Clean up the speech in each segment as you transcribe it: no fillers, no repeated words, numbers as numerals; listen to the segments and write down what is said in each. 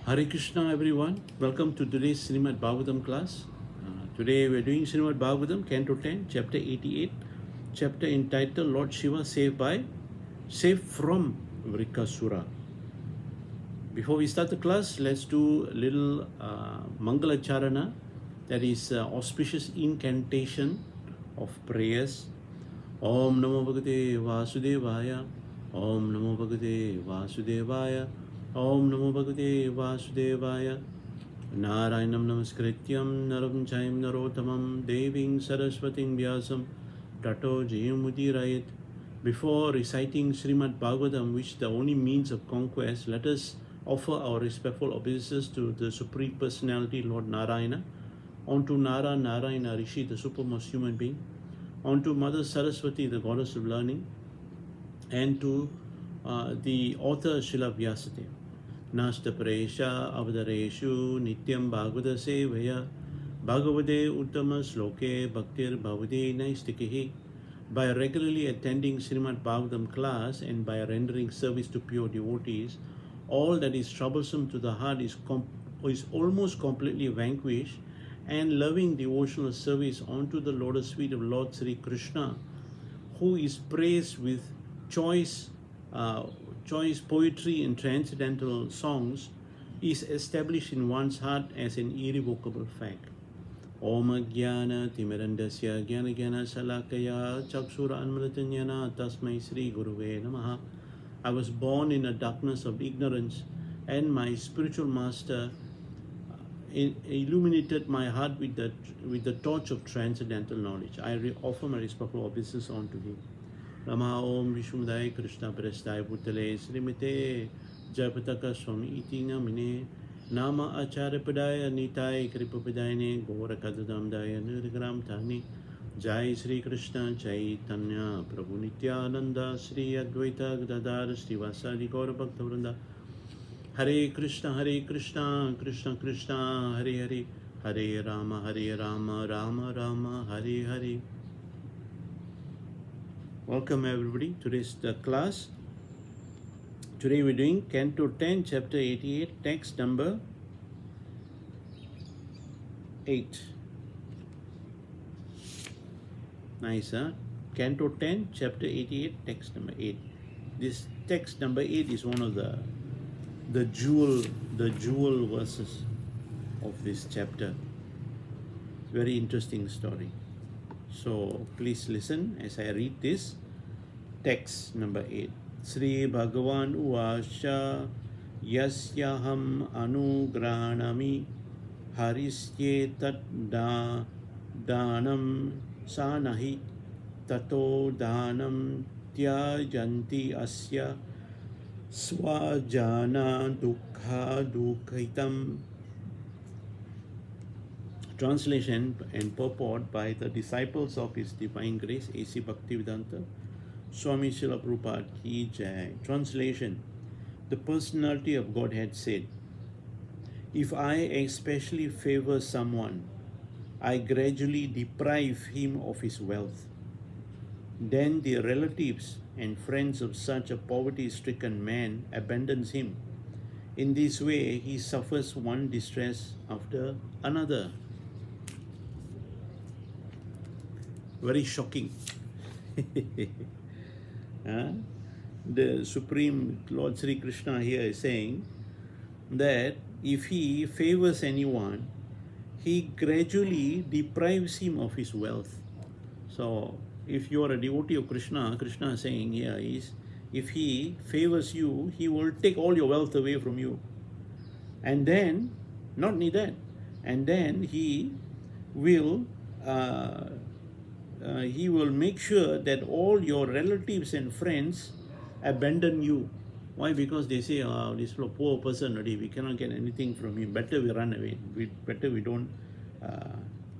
Hare Krishna everyone, welcome to today's Srimad Bhagavatam class. Today we are doing Srimad Bhagavatam, Canto 10, Chapter 88, chapter entitled Lord Shiva Saved from Vrka Sura. Before we start the class, let's do a little Mangala Charana, that is auspicious incantation of prayers. Om Namo Bhagavate Vasudevaya, Om Namo Bhagavate Vasudevaya, Om Namo Bhagavate Vasudevaya. Narayanam Namaskrityam Naram Chaim Narotamam Deving Saraswating Vyasam Tato Jayamudirayat. Before reciting Srimad Bhagavatam, which the only means of conquest, let us offer our respectful obeisances to the Supreme Personality, Lord Narayana, onto Nara Narayana Rishi, the supermost human being, onto Mother Saraswati, the goddess of learning, and to the author Srila Vyasadeva. Nasta Presha Avadareshu Nityam Bhagavata Sevaya Bhagavade Uttama Sloke Bhaktir Bhavade Naistikihi. By regularly attending Srimad Bhagavatam class and by rendering service to pure devotees, all that is troublesome to the heart is almost completely vanquished, and loving devotional service onto the lotus feet of Lord Sri Krishna, who is praised with choice poetry and transcendental songs, is established in one's heart as an irrevocable fact. Om Jnana Timirandasya Jnana Jnana Salakaya Chakshura Anmritanyana Tasmai Sri Guruve Namaha. I was born in a darkness of ignorance, and my spiritual master illuminated my heart with the torch of transcendental knowledge. I offer my respectful obeisances unto him. Rama Om Vishnuday Krishna Prasthaya Bhutale Srimate Jayapataka Swami Iti Namine Nama Acharya Padaya Nitai Kripapadayane Gora Kadadam Daya Nirgram Tani Jai Sri Krishna Chaitanya Prabhu Nityananda Sri Advaita Gadadara Srivasadi Gaura Bhakta Vrinda. Hare Krishna Krishna Krishna Hare Hare, Hare Rama Rama Rama Hare Hare. Welcome everybody to this class. Today we're doing Canto 10, Chapter 88, text number 8. Nice, huh? Canto 10, Chapter 88, text number 8. This text number 8 is one of the jewel verses of this chapter. It's a very interesting story. So please listen as I read this text number 8. Sri Bhagavan Uvasha Yasyaham Anugranami Harisye Tat Danam Sanahi Tato Danam Tyajanti Asya Swajana Dukha Dukhitam. Translation and purport by the disciples of His Divine Grace, A.C. Bhaktivedanta Swami Srila Prabhupada Ki Jai. Translation: the personality of Godhead said, if I especially favor someone, I gradually deprive him of his wealth. Then the relatives and friends of such a poverty-stricken man abandons him. In this way, he suffers one distress after another. Very shocking. The Supreme Lord Sri Krishna here is saying that if he favors anyone, he gradually deprives him of his wealth. So, if you are a devotee of Krishna, Krishna is saying here is, if he favors you, he will take all your wealth away from you. And then, not only that, and then he will make sure that all your relatives and friends abandon you. Why? Because they say, oh, this poor person already, we cannot get anything from him. Better we run away. Better we don't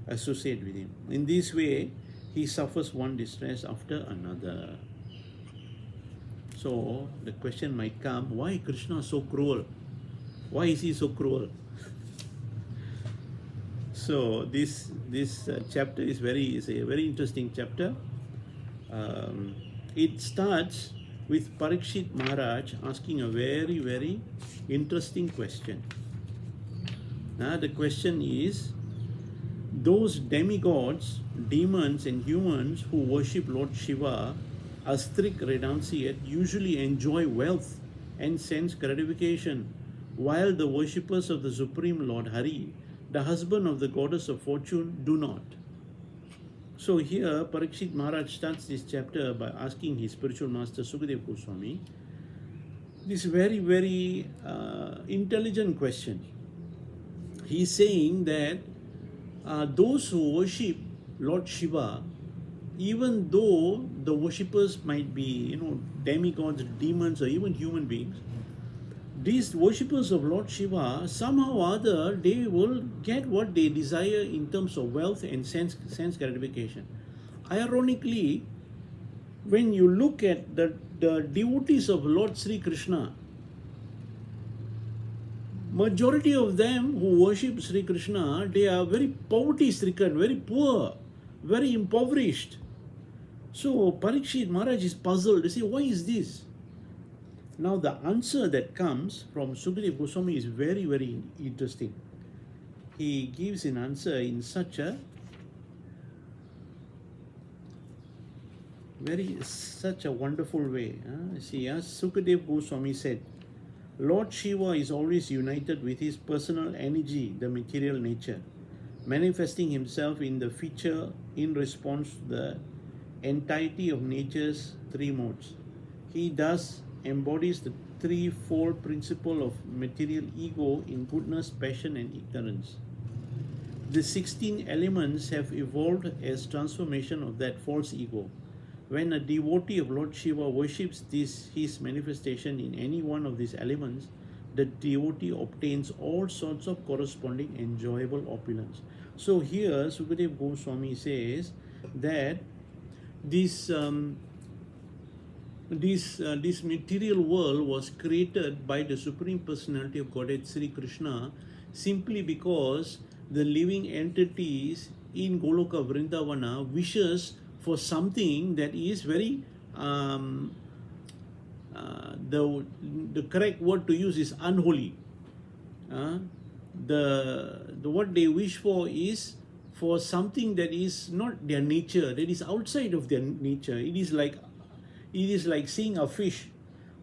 associate with him. In this way, he suffers one distress after another. So the question might come, why Krishna so cruel? Why is he so cruel? So this chapter is a very interesting chapter. It starts with Parikshit Maharaj asking a very, very interesting question. Now the question is, those demigods, demons and humans who worship Lord Shiva as strict renunciate usually enjoy wealth and sense gratification, while the worshippers of the Supreme Lord Hari, the husband of the goddess of fortune, do not. So here Parikshit Maharaj starts this chapter by asking his spiritual master Sukadeva Goswami this very, very intelligent question. He's saying that those who worship Lord Shiva, even though the worshippers might be, demigods, demons, or even human beings, these worshippers of Lord Shiva, somehow or other, they will get what they desire in terms of wealth and sense gratification. Ironically, when you look at the devotees of Lord Sri Krishna, majority of them who worship Sri Krishna, they are very poverty-stricken, very poor, very impoverished. So Parikshit Maharaj is puzzled. They say, why is this? Now the answer that comes from Sukadeva Goswami is very, very interesting. He gives an answer in such a wonderful way. See, as Sukadeva Goswami said, Lord Shiva is always united with his personal energy, the material nature, manifesting himself in the feature in response to the entirety of nature's three modes. He thus embodies the threefold principle of material ego in goodness, passion, and ignorance. The 16 elements have evolved as transformation of that false ego. When a devotee of Lord Shiva worships his manifestation in any one of these elements, the devotee obtains all sorts of corresponding enjoyable opulence. So here Sukadeva Goswami says that this material world was created by the Supreme Personality of Godhead Sri Krishna simply because the living entities in Goloka Vrindavana wishes for something that is very the correct word to use is unholy. What they wish for is for something that is not their nature, that is outside of their nature. It is like seeing a fish.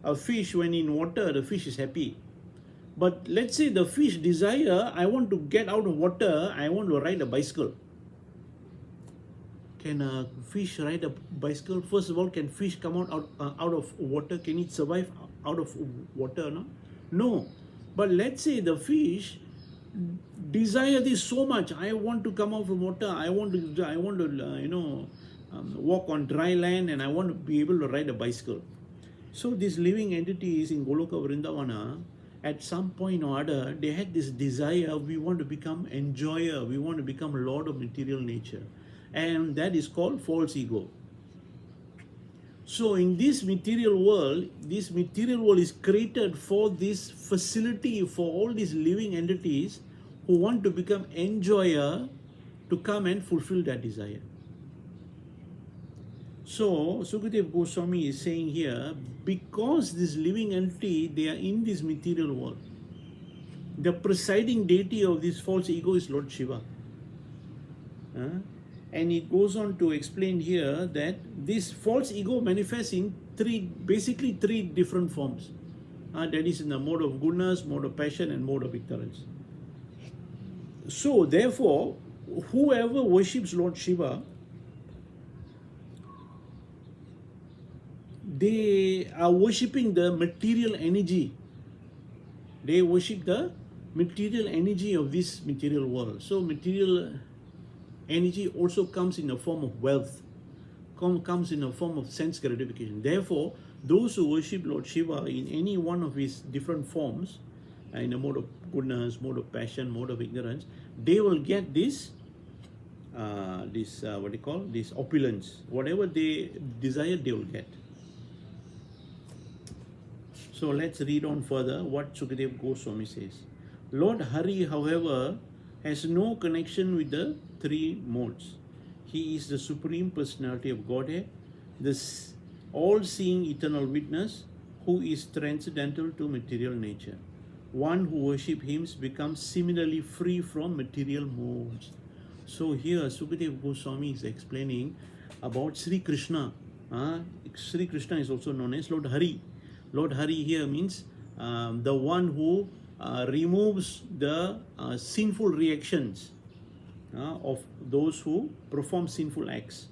A fish, when in water, the fish is happy. But let's say the fish desire, I want to get out of water, I want to ride a bicycle. Can a fish ride a bicycle? First of all, can fish come out of water? Can it survive out of water? No. But let's say the fish desire this so much. I want to come out from water. I want to walk on dry land, and I want to be able to ride a bicycle. So these living entities in Goloka Vrindavana, at some point or other, they had this desire. We want to become enjoyer. We want to become Lord of material nature. And that is called false ego. So in this material world is created for this facility for all these living entities who want to become enjoyer to come and fulfill that desire. So Sukadeva Goswami is saying here, because this living entity, they are in this material world, the presiding deity of this false ego is Lord Shiva. And it goes on to explain here that this false ego manifests in basically three different forms. That is in the mode of goodness, mode of passion, and mode of ignorance. So therefore, whoever worships Lord Shiva, they are worshipping the material energy. They worship the material energy of this material world. So material energy also comes in the form of wealth, comes in the form of sense gratification. Therefore, those who worship Lord Shiva in any one of his different forms, in the mode of goodness, mode of passion, mode of ignorance, they will get this opulence. Whatever they desire, they will get. So let's read on further what Sukadeva Goswami says. Lord Hari, however, has no connection with the three modes. He is the Supreme Personality of Godhead, this all-seeing eternal witness who is transcendental to material nature. one who worship him becomes similarly free from material modes. So here Sukadeva Goswami is explaining about Sri Krishna. Sri Krishna is also known as Lord Hari. Lord Hari here means the one who removes the sinful reactions of those who perform sinful acts.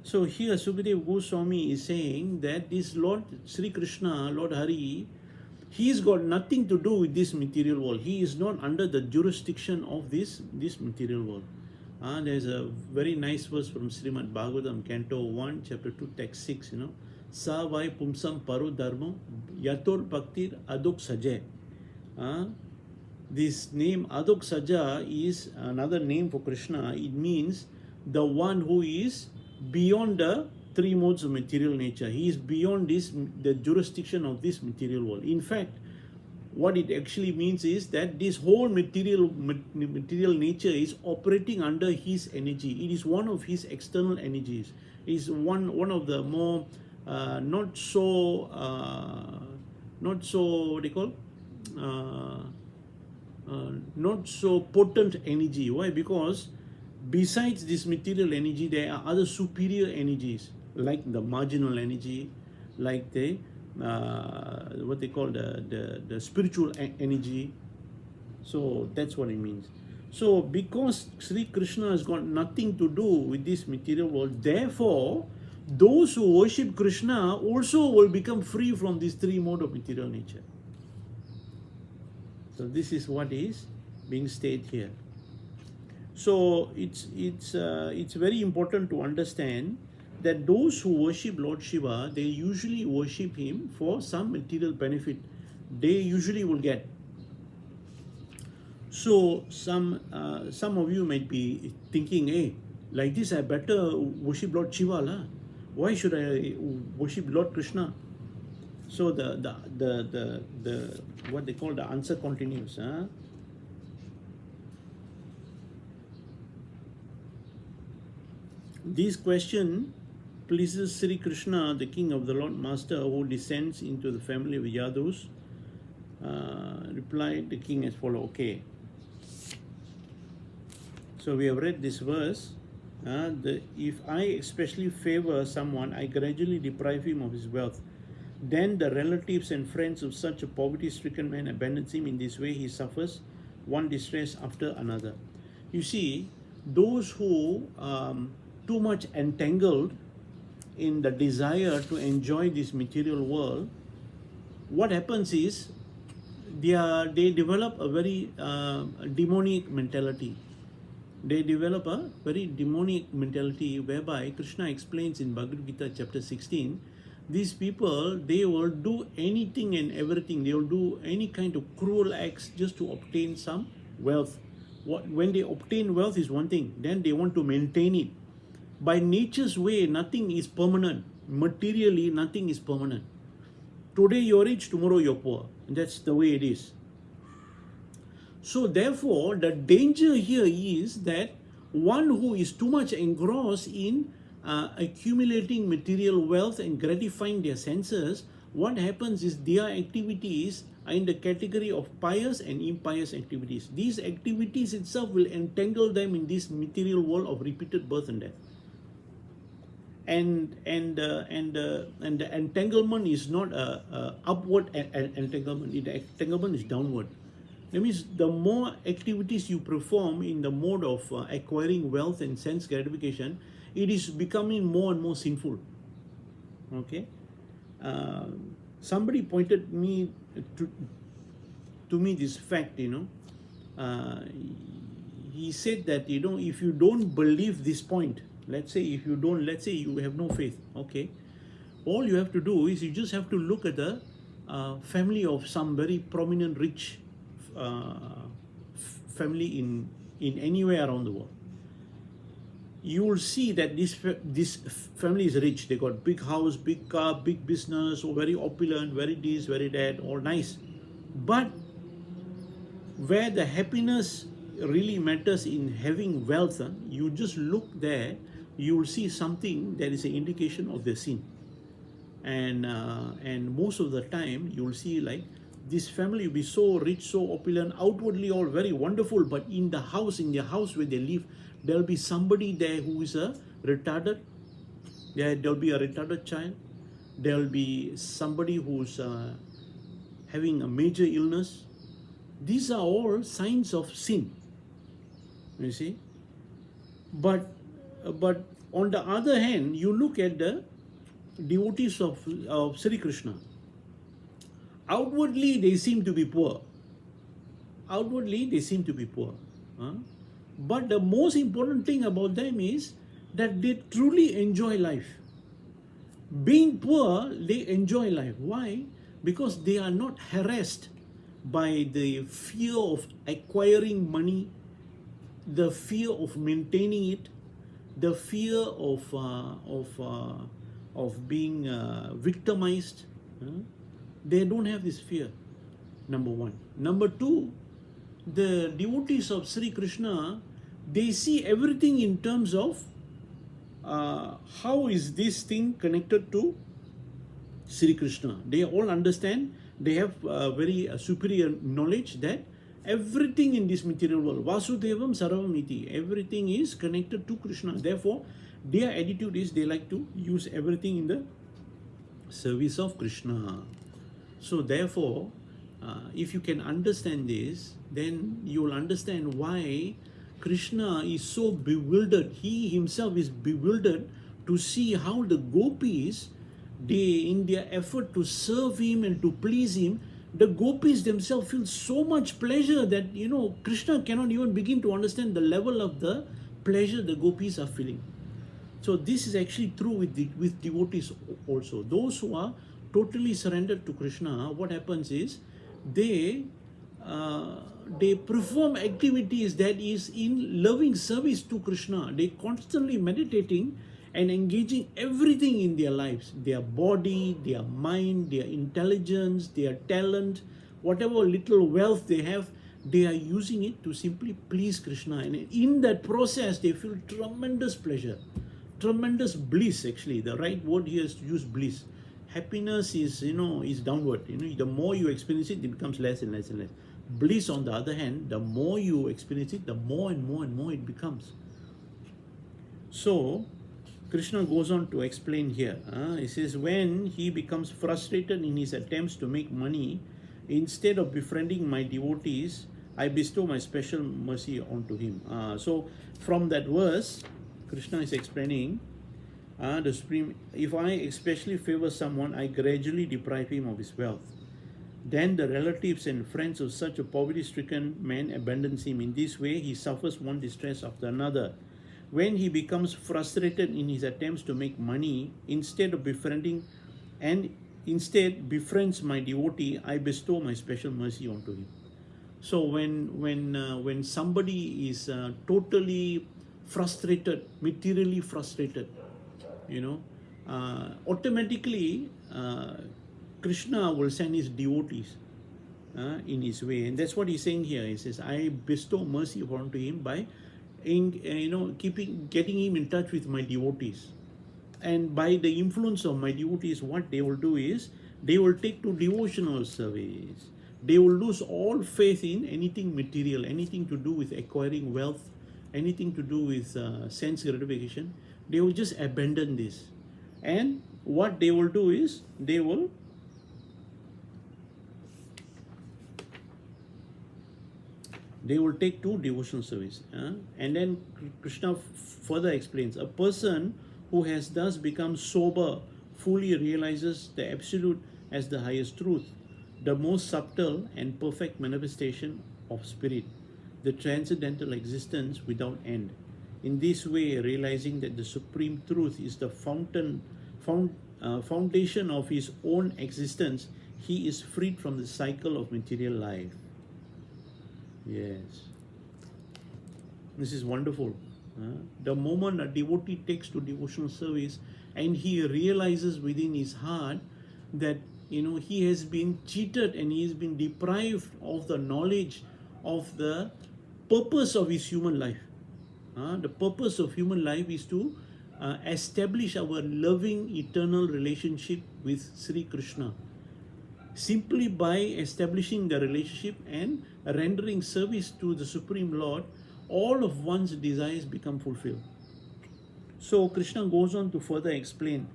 So here Sukadeva Goswami is saying that this Lord Sri Krishna, Lord Hari, he's got nothing to do with this material world. He is not under the jurisdiction of this material world. There's a very nice verse from Srimad Bhagavatam, Canto 1, Chapter 2, Text 6, Sa vai pumsam paro dharmo yator bhaktir adok sajay. This name Adok Saja is another name for Krishna. It means the one who is beyond the three modes of material nature. He is beyond the jurisdiction of this material world. In fact, what it actually means is that this whole material nature is operating under his energy. It is one of his external energies. It is one of the more not so what do you call not so potent energy. Why? Because besides this material energy, there are other superior energies like the marginal energy, like the what they call the spiritual energy. So that's what it means. So because Sri Krishna has got nothing to do with this material world, therefore those who worship Krishna also will become free from this three mode of material nature. So this is what is being stated here. So it's very important to understand that those who worship Lord Shiva, they usually worship him for some material benefit. They usually will get. So some of you might be thinking, hey, like this I better worship Lord Shiva lah. Why should I worship Lord Krishna? So the what they call the answer continues. This question pleases Sri Krishna, the king of the Lord Master, who descends into the family of Yadus. Replied the king as follows. Okay. So we have read this verse. If I especially favor someone, I gradually deprive him of his wealth. Then the relatives and friends of such a poverty-stricken man abandons him. In this way, he suffers one distress after another. You see, those who too much entangled in the desire to enjoy this material world, what happens is they develop a very demonic mentality. They develop a very demonic mentality whereby Krishna explains in Bhagavad Gita chapter 16, these people, they will do anything and everything. They will do any kind of cruel acts just to obtain some wealth. When they obtain wealth is one thing, then they want to maintain it. By nature's way, nothing is permanent. Materially, nothing is permanent. Today you're rich, tomorrow you're poor. That's the way it is. So therefore, the danger here is that one who is too much engrossed in accumulating material wealth and gratifying their senses, what happens is their activities are in the category of pious and impious activities. These activities itself will entangle them in this material world of repeated birth and death. And the entanglement is not a upward entanglement. The entanglement is downward. That means the more activities you perform in the mode of acquiring wealth and sense gratification, it is becoming more and more sinful. Okay. Somebody pointed me to me this fact. He said that if you don't believe this point, let's say you have no faith. Okay. All you have to do is you just have to look at the family of some very prominent rich family in anywhere around the world. You will see that this family is rich. They got big house, big car, big business, or very opulent, very this, very that, all nice. But where the happiness really matters in having wealth, you just look there, you will see something that is an indication of their sin. And most of the time, you will see like this family will be so rich, so opulent, outwardly all very wonderful, but in their house where they live, there'll be somebody there who is a retarded. There'll be a retarded child. There'll be somebody who's having a major illness. These are all signs of sin. You see, but on the other hand, you look at the devotees of Sri Krishna. Outwardly, they seem to be poor. Outwardly, they seem to be poor. But the most important thing about them is that they truly enjoy life. Being poor, they enjoy life. Why? Because they are not harassed by the fear of acquiring money, the fear of maintaining it, the fear of being victimized. They don't have this fear, number one. Number two, the devotees of Sri Krishna, they see everything in terms of how is this thing connected to Sri Krishna. They all understand, they have very superior knowledge that everything in this material world, Vasudevam Sarvam Iti, everything is connected to Krishna. Therefore, their attitude is they like to use everything in the service of Krishna. So therefore, if you can understand this, then you will understand why Krishna is so bewildered. He himself is bewildered to see how the gopis, they, in their effort to serve him and to please him, the gopis themselves feel so much pleasure that, Krishna cannot even begin to understand the level of the pleasure the gopis are feeling. So this is actually true with devotees also. Those who are totally surrendered to Krishna, what happens is they perform activities that is in loving service to Krishna. They constantly meditating and engaging everything in their lives, their body, their mind, their intelligence, their talent, whatever little wealth they have, they are using it to simply please Krishna. And in that process, they feel tremendous pleasure, tremendous bliss. Actually, the right word here is to use bliss. Happiness is, is downward. The more you experience it, it becomes less and less and less. Bliss, on the other hand, the more you experience it, the more and more and more it becomes. So, Krishna goes on to explain here. He says, when he becomes frustrated in his attempts to make money, instead of befriending my devotees, I bestow my special mercy onto him. So, from that verse, Krishna is explaining, the Supreme, if I especially favor someone, I gradually deprive him of his wealth. Then the relatives and friends of such a poverty-stricken man abandons him. In this way, he suffers one distress after another. When he becomes frustrated in his attempts to make money, instead of befriending and instead befriends my devotee, I bestow my special mercy onto him. So when somebody is totally frustrated, materially frustrated, automatically Krishna will send his devotees in his way, and that's what he's saying here. He says, I bestow mercy onto him by getting him in touch with my devotees. And by the influence of my devotees, what they will do is they will take to devotional service. They will lose all faith in anything material, anything to do with acquiring wealth, anything to do with sense gratification. They will just abandon this. And what they will do is they will take to devotional service. And then Krishna further explains, a person who has thus become sober fully realizes the absolute as the highest truth, the most subtle and perfect manifestation of spirit, the transcendental existence without end. In this way, realizing that the supreme truth is the foundation of his own existence, he is freed from the cycle of material life. Yes, this is wonderful. The moment a devotee takes to devotional service and he realizes within his heart that he has been cheated and he has been deprived of the knowledge of the purpose of his human life. The purpose of human life is to establish our loving eternal relationship with Sri Krishna. simply by establishing the relationship and rendering service to the Supreme Lord, all of one's desires become fulfilled. So Krishna goes on to further explain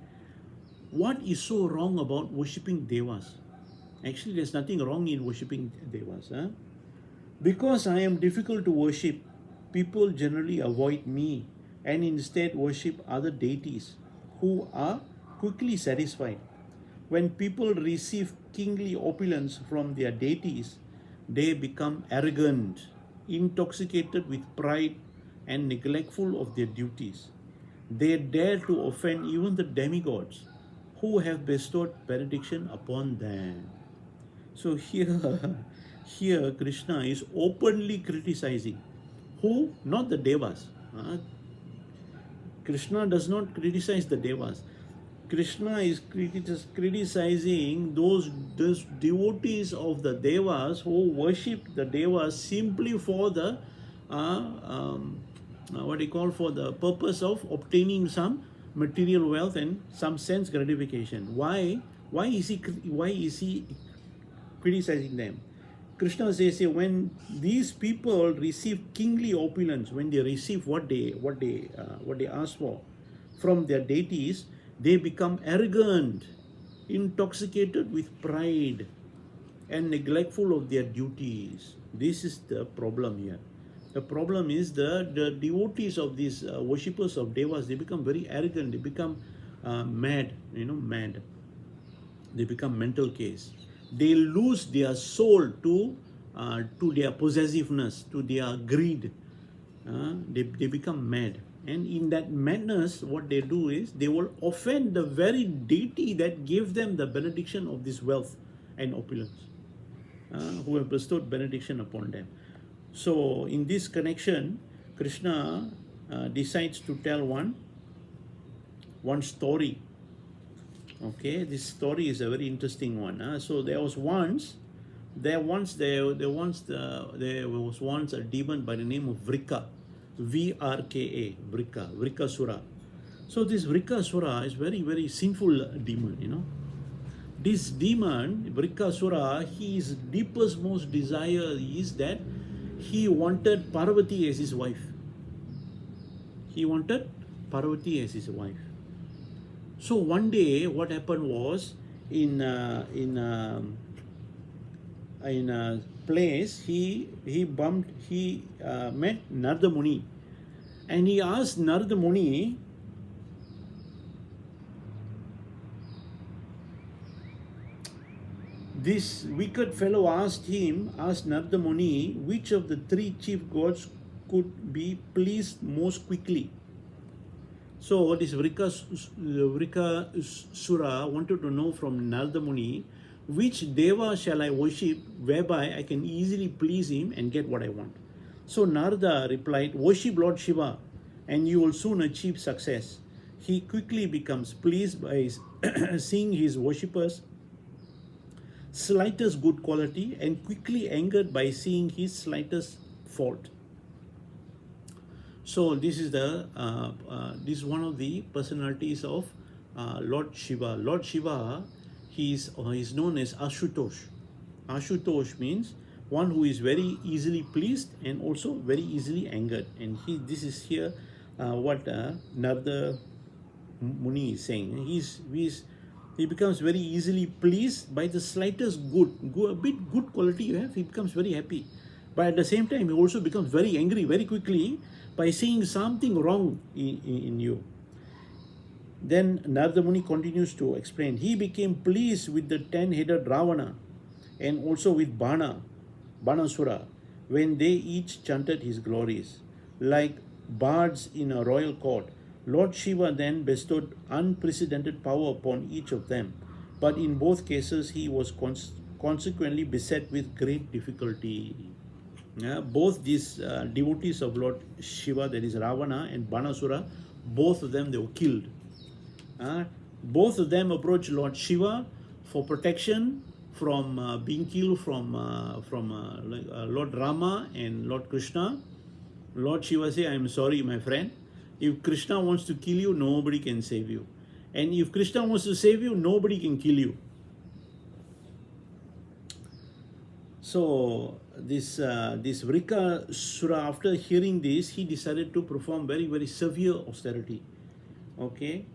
what is so wrong about worshipping devas. Actually, there's nothing wrong in worshipping devas. Because I am difficult to worship, people generally avoid me and instead worship other deities who are quickly satisfied. When people receive kingly opulence from their deities, they become arrogant, intoxicated with pride, and neglectful of their duties. They dare to offend even the demigods who have bestowed benediction upon them. So here Krishna is openly criticizing who? Not the devas. Krishna does not criticize the devas. Krishna is criticizing those devotees of the devas who worship the devas simply for the for the purpose of obtaining some material wealth and some sense gratification. Why is he criticizing them? Krishna says here, when these people receive kingly opulence, when they receive what they ask for from their deities, they become arrogant, intoxicated with pride, and neglectful of their duties. This is the problem here. The problem is the devotees of these worshippers of devas, they become very arrogant, they become mad. They become mental case. They lose their soul to their possessiveness, to their greed. They become mad. And in that madness, what they do is they will offend the very deity that gave them the benediction of this wealth and opulence, who have bestowed benediction upon them. So in this connection, Krishna decides to tell one story. Okay, this story is a very interesting one. So there was once a demon by the name of Vrka, Vrka, Vrkasura. So this Vrkasura is very, very sinful demon. This demon, Vrkasura, his deepest, most desire is that he wanted Parvati as his wife. So one day, what happened was, in a place, he met Narada Muni, and he asked Narada Muni, this wicked fellow asked Narada Muni, which of the three chief gods could be pleased most quickly. So this Vrkasura wanted to know from Narada Muni, which deva shall I worship whereby I can easily please him and get what I want. So Narada replied, worship Lord Shiva and you will soon achieve success. He quickly becomes pleased by seeing his worshippers' slightest good quality and quickly angered by seeing his slightest fault. So this is one of the personalities of Lord Shiva. Lord Shiva, he is known as Ashutosh. Ashutosh means one who is very easily pleased and also very easily angered. And this is here what Narada Muni is saying. He becomes very easily pleased by the slightest good quality you have. He becomes very happy. But at the same time, he also becomes very angry very quickly by seeing something wrong in you. Then Narada Muni continues to explain. He became pleased with the 10-headed Ravana and also with Banasura, when they each chanted his glories. Like bards in a royal court, Lord Shiva then bestowed unprecedented power upon each of them. But in both cases, he was consequently beset with great difficulty. Both these devotees of Lord Shiva, that is Ravana and Banasura, both of them, they were killed. Both of them approached Lord Shiva for protection from being killed from Lord Rama and Lord Krishna. Lord Shiva said, I am sorry, my friend. If Krishna wants to kill you, nobody can save you. And if Krishna wants to save you, nobody can kill you. So this Vrka Sura, after hearing this, he decided to perform very, very severe austerity. Okay.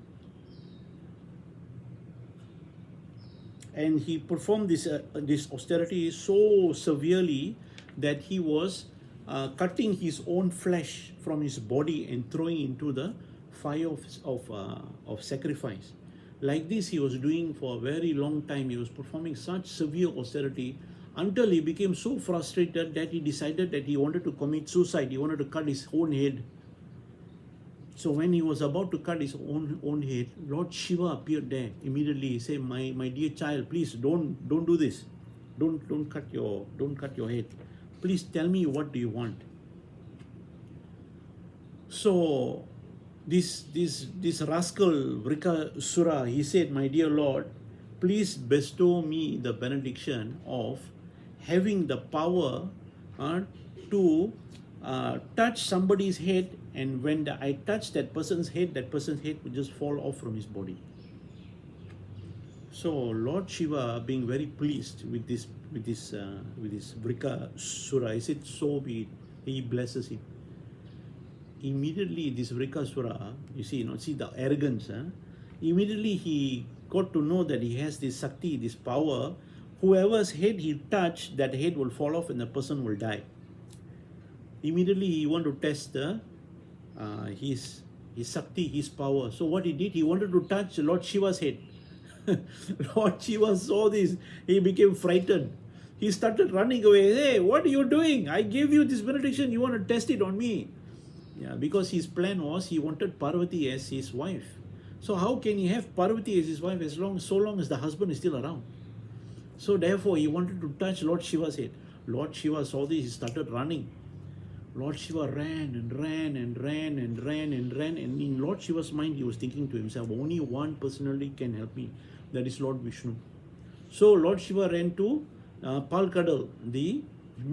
And he performed this austerity so severely that he was cutting his own flesh from his body and throwing into the fire of sacrifice. Like this, he was doing for a very long time. He was performing such severe austerity until he became so frustrated that he decided that he wanted to commit suicide. He wanted to cut his own head. So when he was about to cut his own head, Lord Shiva appeared there immediately. He said, "My dear child, please don't do this. Don't cut your head. Please tell me, what do you want?" So this rascal Vrka Sura, he said, "My dear Lord, please bestow me the benediction of having the power to touch somebody's head, and when I touch that person's head will just fall off from his body." So Lord Shiva, being very pleased with this Vrka Sura, he said, "So be it." He blesses him. Immediately, this Vrka Sura, you see the arrogance. Immediately he got to know that he has this Sakti, this power. Whoever's head he touched, that head will fall off and the person will die. Immediately he wanted to test his Sakti, his power. So what he did, he wanted to touch Lord Shiva's head. Lord Shiva saw this, he became frightened. He started running away. "Hey, what are you doing? I gave you this benediction, you want to test it on me?" Yeah, because his plan was he wanted Parvati as his wife. So how can he have Parvati as his wife so long as the husband is still around? So therefore he wanted to touch Lord Shiva's head. Lord Shiva saw this, he started running. Lord Shiva ran and ran and ran and ran and ran, and in Lord Shiva's mind he was thinking to himself, only one personality can help me, that is Lord Vishnu. So Lord Shiva ran to Palkadal, the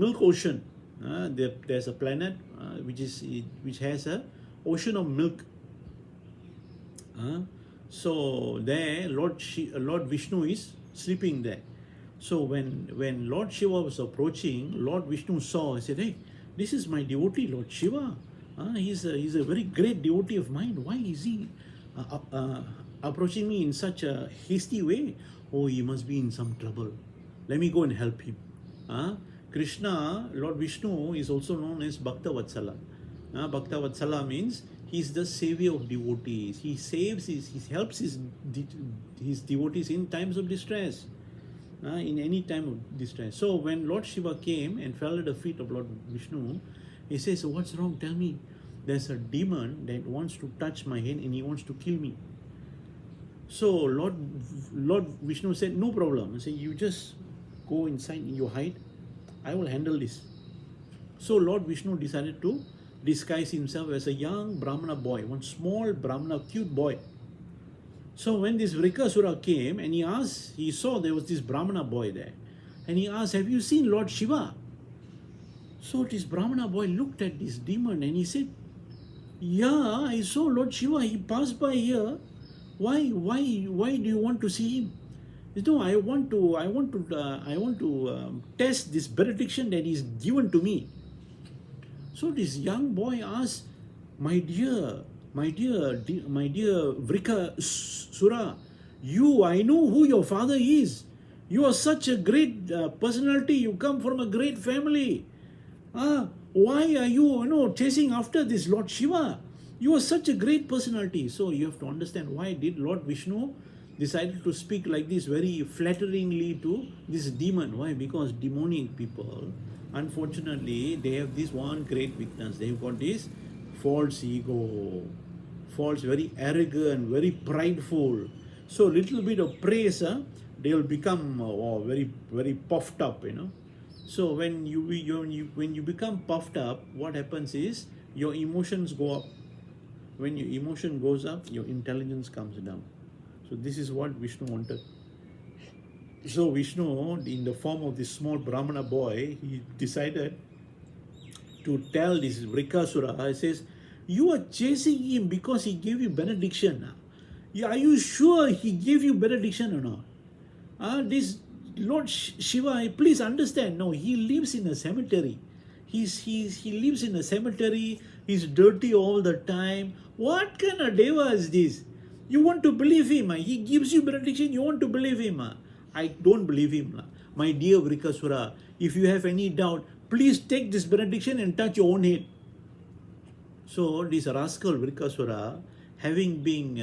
milk ocean. There's a planet which has a ocean of milk. So there Lord Vishnu is sleeping there. So when Lord Shiva was approaching, Lord Vishnu saw, he said, "Hey, this is my devotee, Lord Shiva. He's a very great devotee of mine. Why is he approaching me in such a hasty way? Oh, he must be in some trouble. Let me go and help him." Krishna, Lord Vishnu, is also known as Bhakta Vatsala. Bhakta Vatsala means he's the savior of devotees. He helps his devotees in times of distress. In any time of distress. So when Lord Shiva came and fell at the feet of Lord Vishnu, he says, "What's wrong? Tell me. There's a demon that wants to touch my head and he wants to kill me." So Lord Vishnu said, "No problem." He said, "You just go inside, you hide. I will handle this." So Lord Vishnu decided to disguise himself as a young Brahmana boy, one small Brahmana, cute boy. So when this Vrka Sura came and he saw there was this Brahmana boy there, and he asked, "Have you seen Lord Shiva?" So this Brahmana boy looked at this demon and he said, "Yeah, I saw Lord Shiva. He passed by here. Why do you want to see him?" He said, "No, I want to test this benediction that is given to me." So this young boy asked, my dear Vrka Sura, I know who your father is. You are such a great personality. You come from a great family. Why are you chasing after this Lord Shiva? You are such a great personality." So you have to understand why did Lord Vishnu decided to speak like this very flatteringly to this demon. Why? Because demonic people, unfortunately, they have this one great weakness. They've got this false ego, very arrogant, very prideful. So little bit of praise, they will become very, very puffed up, So when you become puffed up, what happens is your emotions go up. When your emotion goes up, your intelligence comes down. So this is what Vishnu wanted. So Vishnu, in the form of this small Brahmana boy, he decided to tell this Vrikasura, he says, "You are chasing him because he gave you benediction. Are you sure he gave you benediction or not? This Lord Shiva, please understand, no, he lives in a cemetery. He lives in a cemetery, he's dirty all the time. What kind of deva is this? You want to believe him, he gives you benediction, you want to believe him. I don't believe him. My dear Vrikasura, if you have any doubt, please take this benediction and touch your own head. So this rascal Vrikasura, having been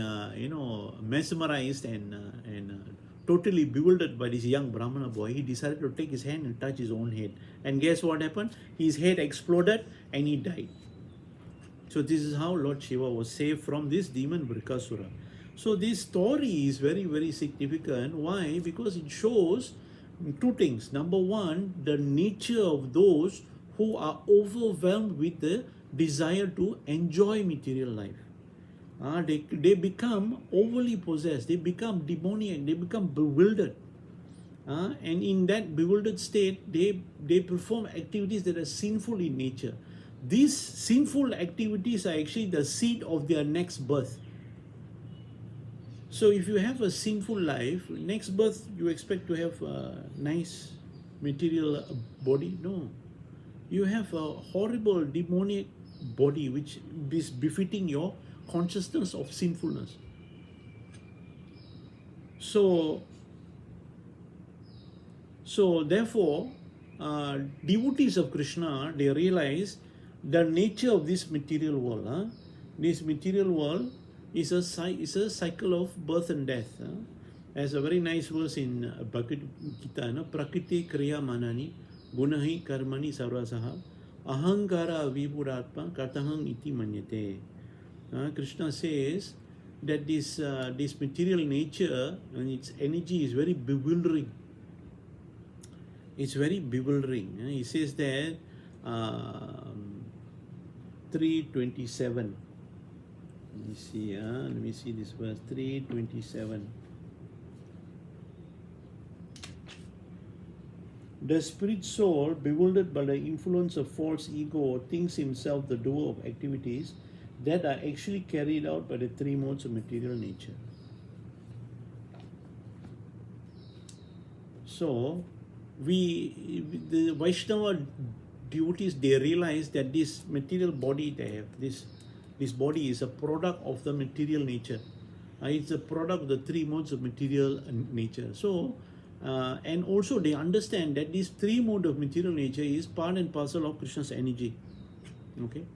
mesmerized and totally bewildered by this young Brahmana boy, he decided to take his hand and touch his own head. And guess what happened? His head exploded and he died. So this is how Lord Shiva was saved from this demon Vrikasura. So this story is very, very significant. Why? Because it shows two things. Number one, the nature of those who are overwhelmed with the desire to enjoy material life. They become overly possessed, they become demoniac, they become bewildered. And in that bewildered state, they perform activities that are sinful in nature. These sinful activities are actually the seed of their next birth. So if you have a sinful life, next birth you expect to have a nice material body? No. You have a horrible demoniac body which is befitting your consciousness of sinfulness. So therefore, devotees of Krishna, they realize the nature of this material world. This material world is a cycle of birth and death. There's a very nice verse in Bhagavad Gita, Prakriti Kriya Manani Gunahi Karmani Sarvasaha Ahankara Vipuratma Katahang Iti Manyate. Krishna says that this material nature and its energy is very bewildering. It's very bewildering. He says that 327. Let me see this verse 327. The spirit soul, bewildered by the influence of false ego, thinks himself the doer of activities that are actually carried out by the three modes of material nature. So, the Vaishnava devotees, they realize that this material body they have, this body is a product of the material nature. It's a product of the three modes of material nature. So, and also they understand that this three mode of material nature is part and parcel of Krishna's energy. Okay.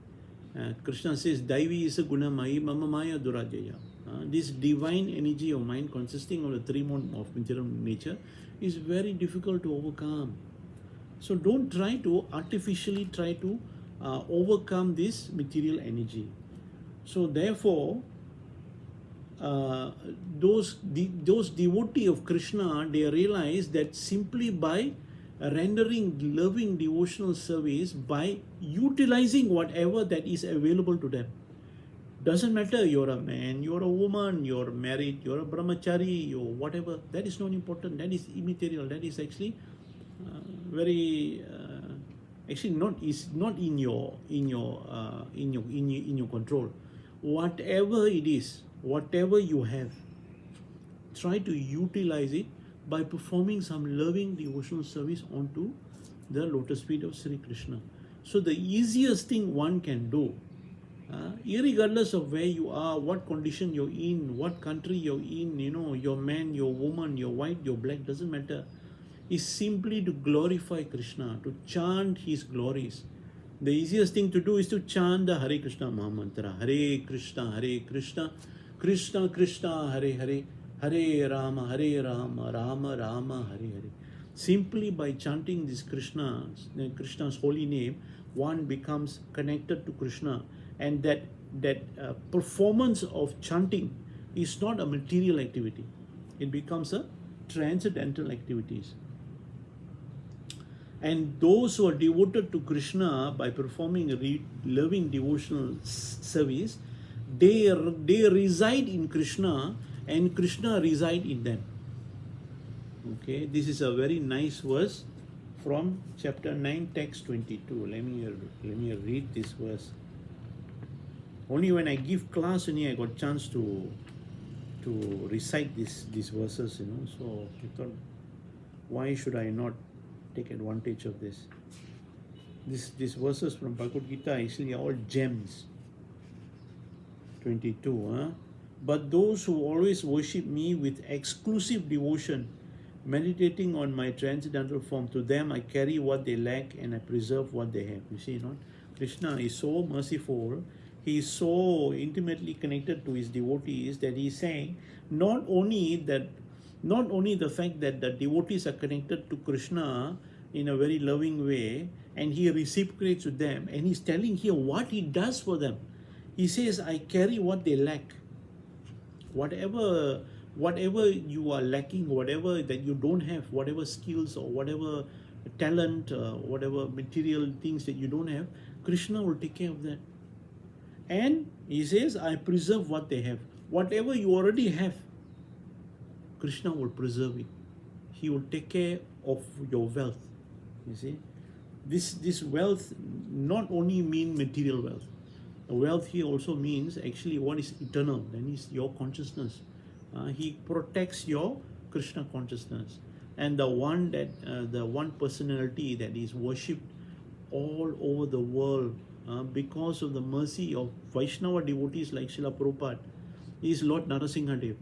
Krishna says, Daivi is a gunamayi, mama maya durajaya. This divine energy of mind consisting of the three mode of material nature is very difficult to overcome. So don't try to artificially overcome this material energy. So therefore, those devotees of Krishna, they realize that simply by rendering loving devotional service, by utilizing whatever that is available to them. Doesn't matter you're a man, you're a woman, you're married, you're a brahmachari, you're whatever. That is not important. That is immaterial. That is actually not in your control. Whatever it is, whatever you have, try to utilize it by performing some loving devotional service onto the lotus feet of Sri Krishna. So the easiest thing one can do, irregardless of where you are, what condition you're in, what country you're in, you're man, you're woman, you're white, you're black, doesn't matter, is simply to glorify Krishna, to chant his glories. The easiest thing to do is to chant the Hare Krishna Mahamantra. Hare Krishna, Krishna Krishna, Hare Hare, Hare Rama, Rama Rama, Hare Hare. Simply by chanting this Krishna's holy name, one becomes connected to Krishna, and that performance of chanting is not a material activity. It becomes a transcendental activities. And those who are devoted to Krishna by performing a loving devotional service, they reside in Krishna and Krishna reside in them. Okay, this is a very nice verse from chapter 9, text 22. Let me read this verse. Only when I give class only I got chance to recite these verses, So I thought, Why should I not take advantage of this? These verses from Bhagavad Gita actually are all gems. 22. But those who always worship me with exclusive devotion, meditating on my transcendental form, to them I carry what they lack and I preserve what they have. You see, not Krishna is so merciful. He is so intimately connected to his devotees that he is saying not only the fact that the devotees are connected to Krishna in a very loving way, and he reciprocates with them, and he's telling here what he does for them. He says, I carry what they lack. Whatever you are lacking, whatever that you don't have, whatever skills or whatever talent, whatever material things that you don't have, Krishna will take care of that. And he says, I preserve what they have. Whatever you already have, Krishna will preserve it. He will take care of your wealth. You see, this wealth not only mean material wealth. Wealth here also means actually what is eternal. That is your consciousness. He protects your Krishna consciousness, and the one personality that is worshipped all over the world because of the mercy of Vaishnava devotees like Srila Prabhupada is Lord Narasimhadev.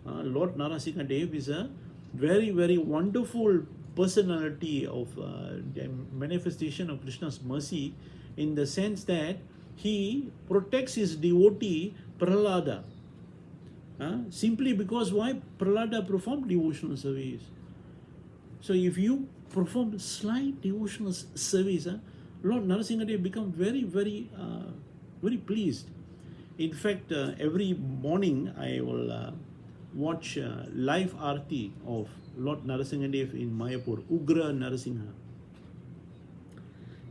Lord Narasimhadev is a very, very wonderful personality of the manifestation of Krishna's mercy, in the sense that he protects his devotee Prahlada. Simply because why? Prahlada performed devotional service. So if you perform slight devotional service, Lord Narasimhadev become very, very, very pleased. In fact, every morning I will watch live arti of Lord Narasimhadev in Mayapur, Ugra Narasimha.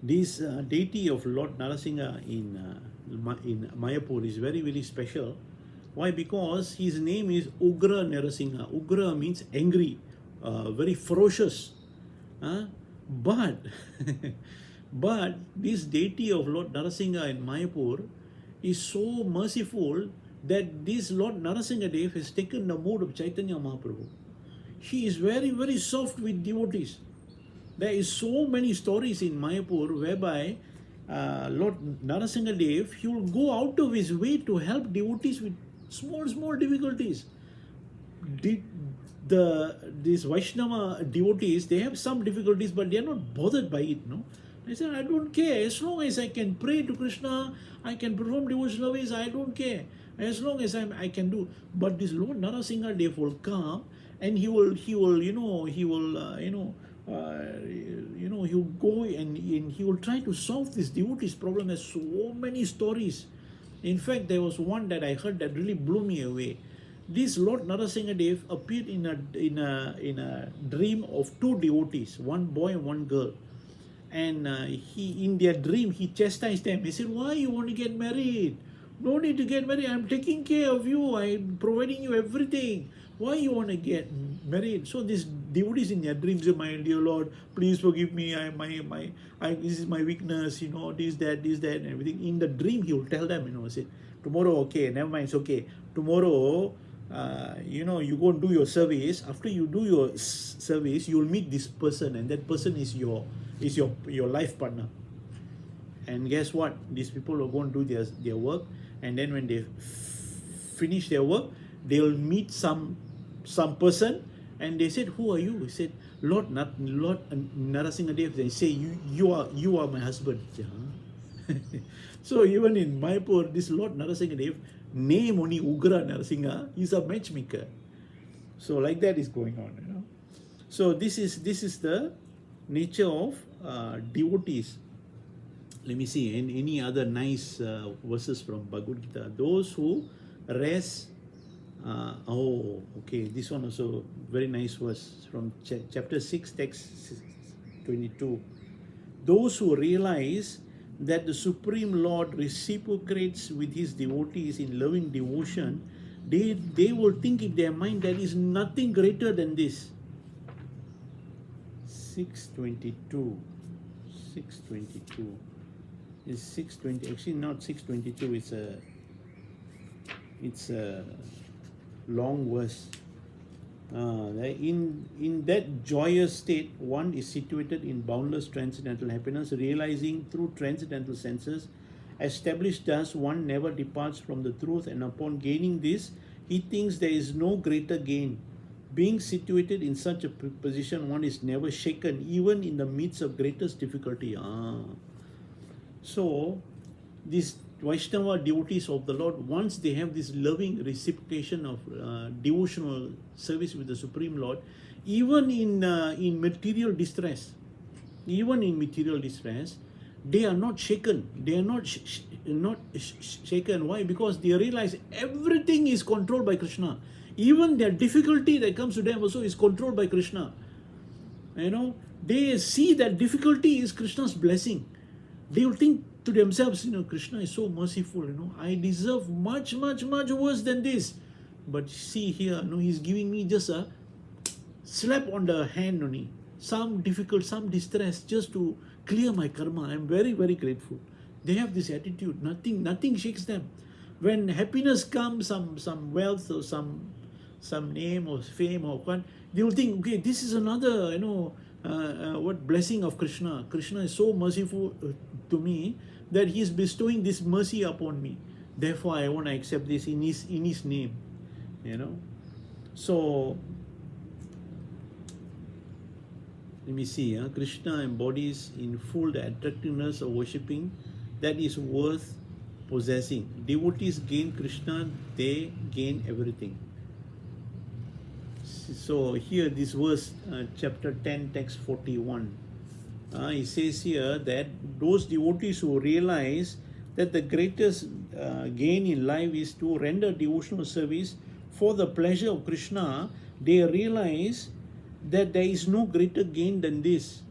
This deity of Lord Narasimha in Mayapur is very, very special. Why? Because his name is Ugra Narasimha. Ugra means angry, very ferocious. But but this deity of Lord Narasimha in Mayapur is so merciful that this Lord Narasimhadev has taken the mode of Chaitanya Mahaprabhu. He is very, very soft with devotees. There is so many stories in Mayapur whereby Lord Narasimhadev, he will go out of his way to help devotees with small difficulties. These Vaishnava devotees, they have some difficulties, but they are not bothered by it. No, they say, I don't care. As long as I can pray to Krishna, I can perform devotional ways, I don't care. As long as I can do. But this Lord Narasimhadev will come, and he will go and he will try to solve this devotee's problem. There's so many stories. In fact, there was one that I heard that really blew me away. This Lord Narasimhadev appeared in a dream of two devotees, one boy and one girl. And he, in their dream, he chastised them. He said, why you want to get married? No need to get married. I'm taking care of you. I'm providing you everything. Why you want to get married? So these devotees in their dreams say, my dear Lord, please forgive me. This is my weakness. This, that, and everything. In the dream, he will tell them, say, tomorrow, okay, never mind, it's okay. Tomorrow, you go and do your service. After you do your service, you will meet this person, and that person is your life partner. And guess what? These people will go and do their work, and then when they finish their work, they will meet some person, and they said, who are you? He said, Lord Narasimhadev. They say, you are my husband. Say, huh? So even in Mayapur, this Lord Narasimhadev, name only Ugra Narasimha, is a matchmaker. So like that is going on. So this is the nature of devotees. Let me see, any other nice verses from Bhagavad Gita. Those who rest. Okay, this one also very nice verse from chapter 6, text 22. Those who realize that the Supreme Lord reciprocates with his devotees in loving devotion, they will think in their mind there is nothing greater than this. 622. It's 620. Actually, not 622. It's a long verse. In that joyous state, one is situated in boundless transcendental happiness, realizing through transcendental senses. Established thus, one never departs from the truth, and upon gaining this, he thinks there is no greater gain. Being situated in such a position, one is never shaken, even in the midst of greatest difficulty. So, these Vaishnava devotees of the Lord, once they have this loving reciprocation of devotional service with the Supreme Lord, even in material distress, they are not shaken. They are not shaken. Why? Because they realize everything is controlled by Krishna. Even their difficulty that comes to them also is controlled by Krishna. They see that difficulty is Krishna's blessing. They will think to themselves, Krishna is so merciful, I deserve much, much, much worse than this. But see here, he's giving me just a slap on the hand only. Some distress just to clear my karma. I'm very, very grateful. They have this attitude. Nothing shakes them. When happiness comes, some wealth or some name or fame or what, they will think, okay, this is another, what blessing of Krishna. Krishna is so merciful to me that he is bestowing this mercy upon me. Therefore, I want to accept this in his name. So let me see. Krishna embodies in full the attractiveness of worshipping that is worth possessing. Devotees gain Krishna, they gain everything. So here, this verse, chapter 10, text 41. It says here that those devotees who realize that the greatest gain in life is to render devotional service for the pleasure of Krishna, they realize that there is no greater gain than this.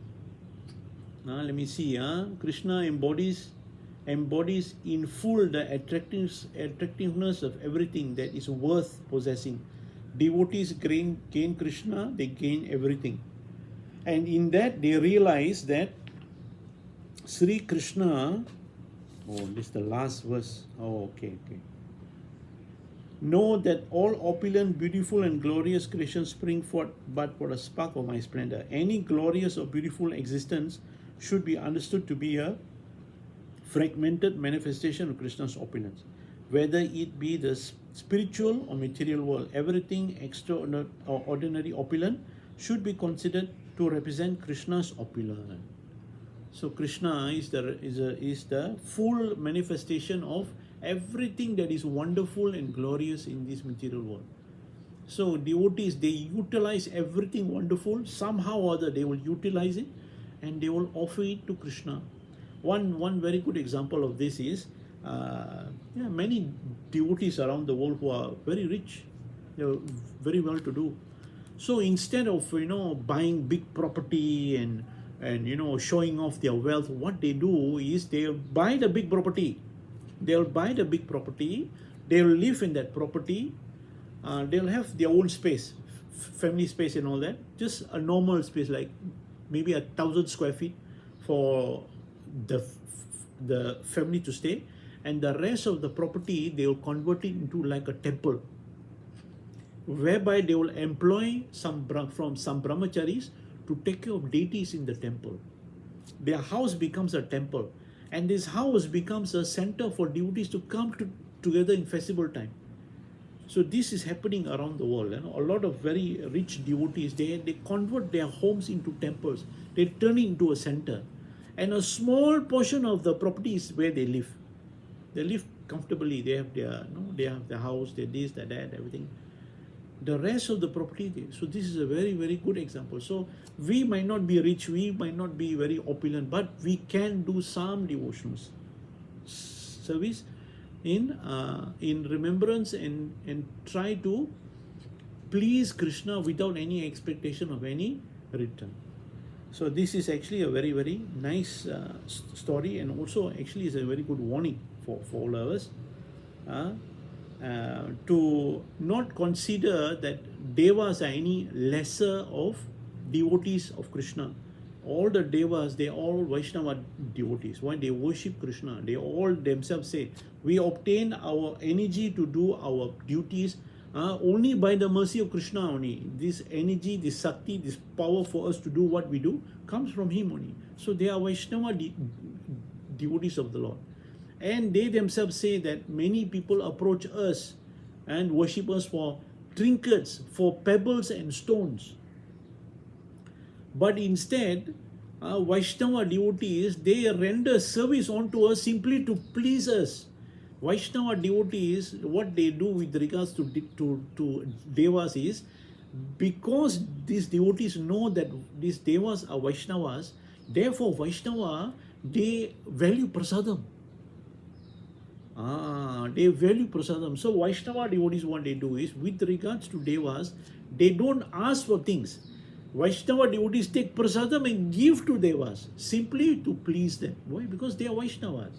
Let me see. Krishna embodies in full the attractiveness of everything that is worth possessing. Devotees gain Krishna, they gain everything. And in that they realize that Sri Krishna, this is the last verse. Okay. Know that all opulent, beautiful and glorious creations spring forth but for a spark of my splendor. Any glorious or beautiful existence should be understood to be a fragmented manifestation of Krishna's opulence. Whether it be the spiritual or material world, everything extraordinary or ordinary opulent should be considered to represent Krishna's opulence. So Krishna is the full manifestation of everything that is wonderful and glorious in this material world. So devotees, they utilize everything wonderful, somehow or other they will utilize it and they will offer it to Krishna. One very good example of this is many devotees around the world who are very rich, they are very well to do. So instead of buying big property and showing off their wealth, what they do is they'll buy the big property. They'll live in that property. They'll have their own space, family space and all that. Just a normal space, like maybe 1,000 square feet for the family to stay, and the rest of the property they will convert it into like a temple, whereby they will employ some brahmacharis to take care of deities in the temple. Their house becomes a temple, and this house becomes a center for devotees to come together in festival time. So this is happening around the world. A lot of very rich devotees, they convert their homes into temples. They turn it into a center, and a small portion of the property is where they live. They live comfortably. They have their house, their this, their that, everything. The rest of the property, so this is a very, very good example. So we might not be rich, we might not be very opulent, but we can do some devotional service in remembrance and try to please Krishna without any expectation of any return. So this is actually a very, very nice story, and also actually is a very good warning for all of us. To not consider that devas are any lesser of devotees of Krishna. All the devas, they all Vaishnava devotees. Why? They worship Krishna. They all themselves say, we obtain our energy to do our duties only by the mercy of Krishna only. This energy, this Sakti, this power for us to do what we do comes from him only. So they are Vaishnava devotees of the Lord. And they themselves say that many people approach us and worship us for trinkets, for pebbles and stones. But instead, Vaishnava devotees, they render service unto us simply to please us. Vaishnava devotees, what they do with regards to devas is, because these devotees know that these devas are Vaishnavas, therefore Vaishnava, they value prasadam. They value prasadam. So Vaishnava devotees, what they do is, with regards to devas, they don't ask for things. Vaishnava devotees take prasadam and give to devas simply to please them. Why? Because they are Vaishnavas.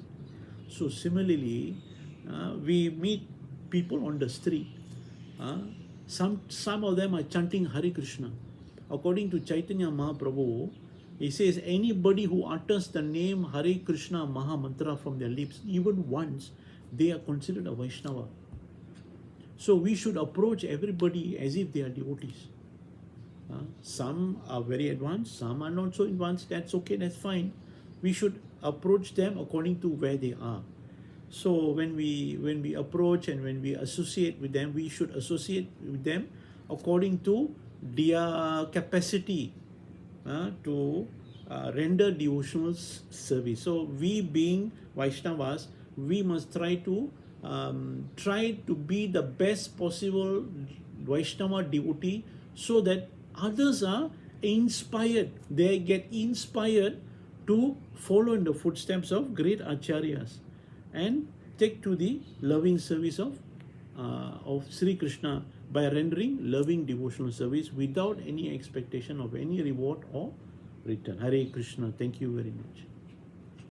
So similarly, we meet people on the street. Some of them are chanting Hare Krishna. According to Chaitanya Mahaprabhu, he says anybody who utters the name Hare Krishna Maha Mantra from their lips even once, they are considered a Vaishnava. So we should approach everybody as if they are devotees. Some are very advanced, some are not so advanced. That's okay, that's fine. We should approach them according to where they are. So when we approach and when we associate with them, we should associate with them according to their capacity to render devotional service. So we being Vaishnavas, we must try to be the best possible Vaishnava devotee, so that others are inspired. They get inspired to follow in the footsteps of great acharyas and take to the loving service of Sri Krishna by rendering loving devotional service without any expectation of any reward or return. Hare Krishna. Thank you very much.